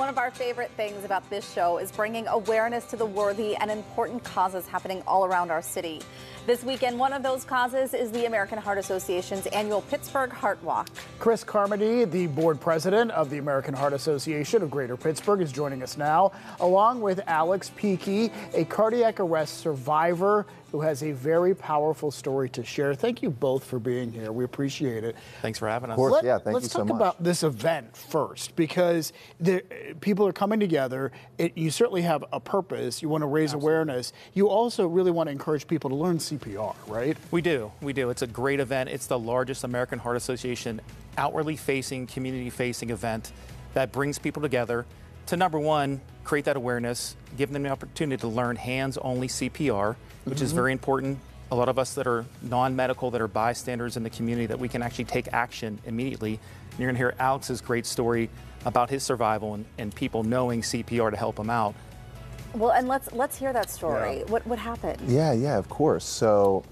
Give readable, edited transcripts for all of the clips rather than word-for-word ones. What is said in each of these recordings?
One of our favorite things about this show is bringing awareness to the worthy and important causes happening all around our city. This weekend, one of those causes is the American Heart Association's annual Pittsburgh Heart Walk. Chris Carmody, the board president of the American Heart Association of Greater Pittsburgh, is joining us now, along with Alex Peakey, a cardiac arrest survivor who has a very powerful story to share. Thank you both for being here. We appreciate it. Thanks for having us. Of course, yeah, thank you so much. Let's talk about this event first, because people are coming together. You certainly have a purpose. You want to raise awareness. You also really want to encourage people to learn CPR, right? We do. It's a great event. It's the largest American Heart Association outwardly facing, community facing event that brings people together to, number one, create that awareness, give them the opportunity to learn hands-only CPR, which is very important. A lot of us that are non-medical, that are bystanders in the community, that we can actually take action immediately. And you're gonna hear Alex's great story about his survival and people knowing CPR to help him out. Well, and let's hear that story. Yeah. What happened? Yeah, of course. So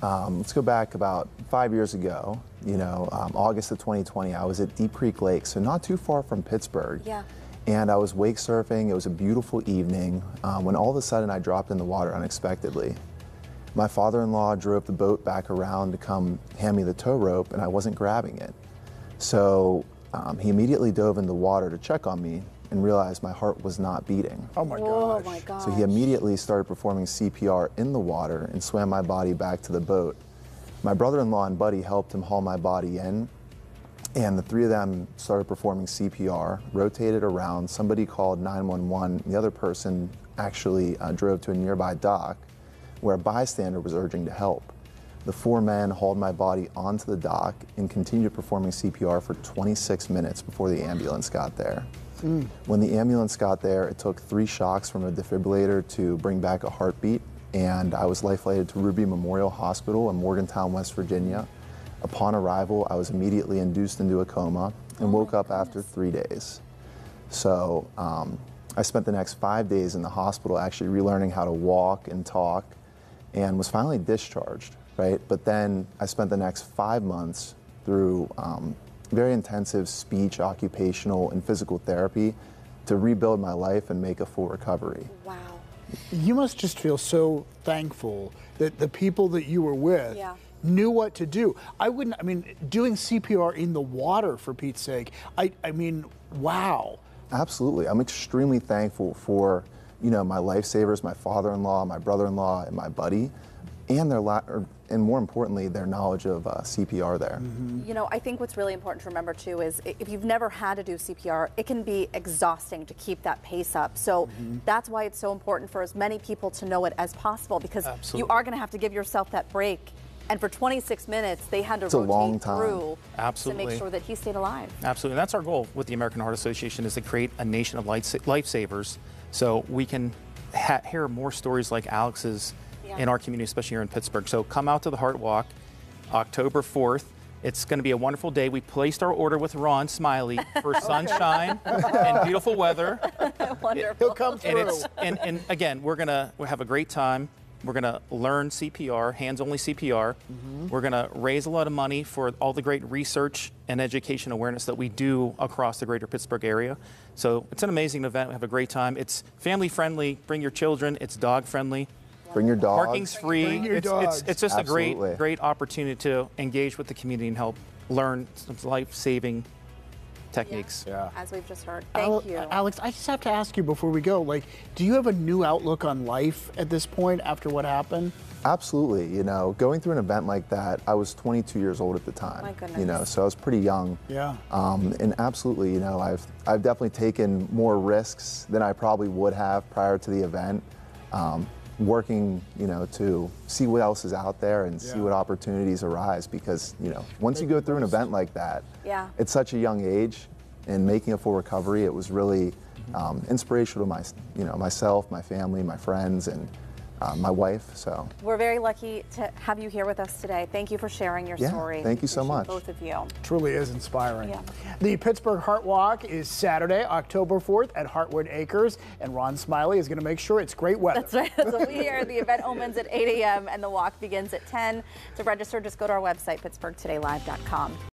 let's go back about 5 years ago, August of 2020, I was at Deep Creek Lake, so not too far from Pittsburgh. Yeah. And I was wake surfing. It was a beautiful evening when all of a sudden I dropped in the water unexpectedly. My father-in-law drove the boat back around to come hand me the tow rope, and I wasn't grabbing it. So he immediately dove in the water to check on me and realized my heart was not beating. Oh my gosh. Oh my gosh. So he immediately started performing CPR in the water and swam my body back to the boat. My brother-in-law and buddy helped him haul my body in, and the three of them started performing CPR, rotated around. Somebody called 911. The other person actually drove to a nearby dock where a bystander was urging to help. The four men hauled my body onto the dock and continued performing CPR for 26 minutes before the ambulance got there. When the ambulance got there, it took 3 shocks from a defibrillator to bring back a heartbeat, and I was life-flighted to Ruby Memorial Hospital in Morgantown, West Virginia. Upon arrival, I was immediately induced into a coma and woke up after 3 days. So I spent the next 5 days in the hospital actually relearning how to walk and talk, and was finally discharged, right? But then I spent the next 5 months through very intensive speech, occupational, and physical therapy to rebuild my life and make a full recovery. Wow. You must just feel so thankful that the people that you were with knew what to do. Doing CPR in the water, for Pete's sake, I mean, wow. Absolutely. I'm extremely thankful for, my lifesavers, my father-in-law, my brother-in-law, and my buddy, and and more importantly, their knowledge of CPR there. I think what's really important to remember too is if you've never had to do CPR, it can be exhausting to keep that pace up. So that's why it's so important for as many people to know it as possible, because you are going to have to give yourself that break. And for 26 minutes, they had to rotate through to make sure that he stayed alive. Absolutely. And that's our goal with the American Heart Association, is to create a nation of lifesavers, so we can hear more stories like Alex's in our community, especially here in Pittsburgh. So come out to the Heart Walk, October 4th. It's going to be a wonderful day. We placed our order with Ron Smiley for sunshine and beautiful weather. Wonderful. He'll come through. And again, we'll have a great time. We're going to learn CPR, hands-only CPR. We're going to raise a lot of money for all the great research and education awareness that we do across the greater Pittsburgh area. So it's an amazing event. We have a great time. It's family-friendly. Bring your children. It's dog-friendly. Bring your dogs. Parking's free. Bring your dogs. It's just a great opportunity to engage with the community and help learn some life-saving techniques. As we've just heard. Thank you. Alex, I just have to ask you before we go, do you have a new outlook on life at this point after what happened? Absolutely. Going through an event like that, I was 22 years old at the time. My goodness. So I was pretty young. Yeah. And absolutely, I've definitely taken more risks than I probably would have prior to the event. Working, to see what else is out there and see what opportunities arise, because, once you go through an event like that, at such a young age and making a full recovery, it was really inspirational to myself, my family, my friends, and my wife. So we're very lucky to have you here with us today. Thank you for sharing your story. Thank you so much. Both of you. Truly is inspiring. The Pittsburgh Heart Walk is Saturday, October 4th at Hartwood Acres, and Ron Smiley is going to make sure it's great weather. That's right. That's what we hear. The event opens at 8 a.m. and the walk begins at 10. To register, just go to our website, pittsburghtodaylive.com.